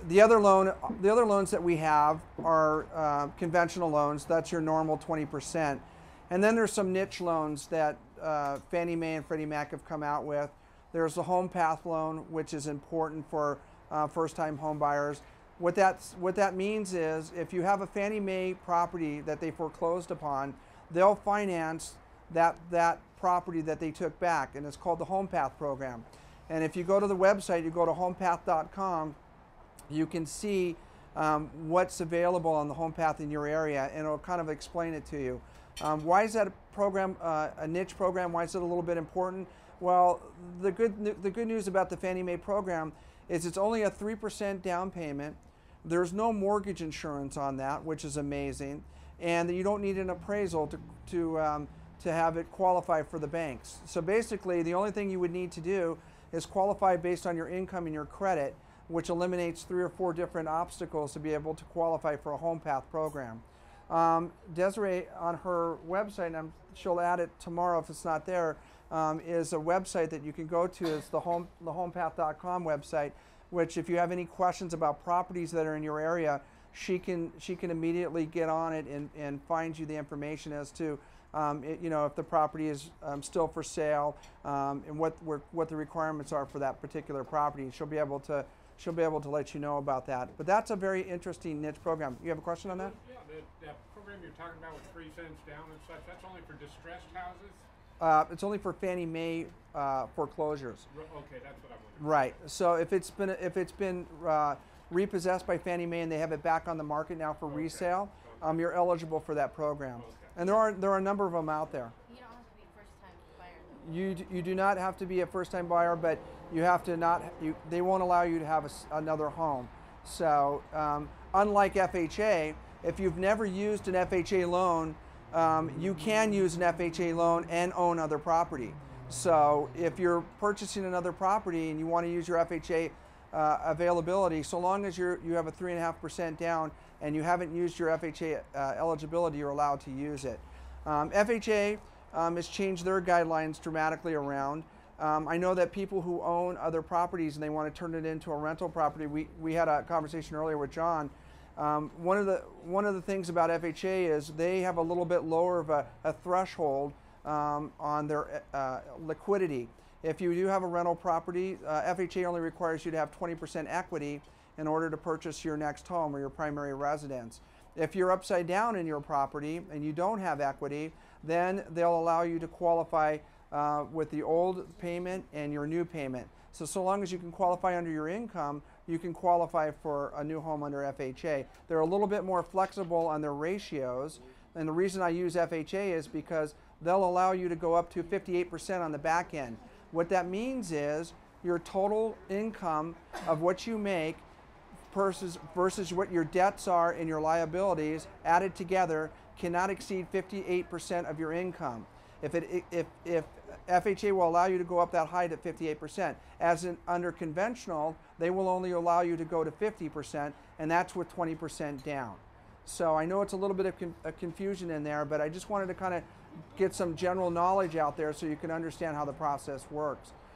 The other loans that we have are conventional loans. That's your normal 20%. And then there's some niche loans that Fannie Mae and Freddie Mac have come out with. There's the Home Path loan, which is important for first-time home buyers. What that means is if you have a Fannie Mae property that they foreclosed upon, they'll finance that property that they took back, and it's called the Home Path program. And if you go to the website, you go to homepath.com, you can see what's available on the Home Path in your area, and it'll kind of explain it to you. Why is that a program, a niche program? Why is it a little bit important? Well, the good news about the Fannie Mae program is it's only a 3% down payment. There's no mortgage insurance on that, which is amazing, and you don't need an appraisal to have it qualify for the banks. So basically, the only thing you would need to do is qualify based on your income and your credit, which eliminates 3 or 4 different obstacles to be able to qualify for a Home Path program. Desiree, on her website, and she'll add it tomorrow if it's not there, is a website that you can go to. It's the homepath.com website, which if you have any questions about properties that are in your area, she can immediately get on it and find you the information as to if the property is still for sale, and what the requirements are for that particular property. She'll be able to let you know about that. But that's a very interesting niche program. You have a question on that? Yeah, that program you're talking about with 3 cents down and such, that's only for distressed houses? It's only for Fannie Mae foreclosures. Okay, that's what I wanted. Right. So if it's been repossessed by Fannie Mae and they have it back on the market now for resale, you're eligible for that program. Okay. And there are a number of them out there. You don't have to be a first-time buyer, though. You do not have to be a first-time buyer, but you have to they won't allow you to have another home. So unlike FHA, if you've never used an FHA loan, you can use an FHA loan and own other property. So if you're purchasing another property and you want to use your FHA availability, so long as you have a 3.5% down and you haven't used your FHA eligibility, you're allowed to use it. FHA has changed their guidelines dramatically around. I know that people who own other properties and they want to turn it into a rental property, we had a conversation earlier with John. One of the things about FHA is they have a little bit lower of a threshold on their liquidity. If you do have a rental property, FHA only requires you to have 20% equity in order to purchase your next home or your primary residence. If you're upside down in your property and you don't have equity, then they'll allow you to qualify with the old payment and your new payment. So long as you can qualify under your income, you can qualify for a new home under FHA. They're a little bit more flexible on their ratios, and the reason I use FHA is because they'll allow you to go up to 58% on the back end. What that means is your total income of what you make versus what your debts are and your liabilities added together cannot exceed 58% of your income. If FHA will allow you to go up that high to 58%, under conventional, they will only allow you to go to 50%, and that's with 20% down. So I know it's a little bit of confusion in there, but I just wanted to kind of get some general knowledge out there so you can understand how the process works.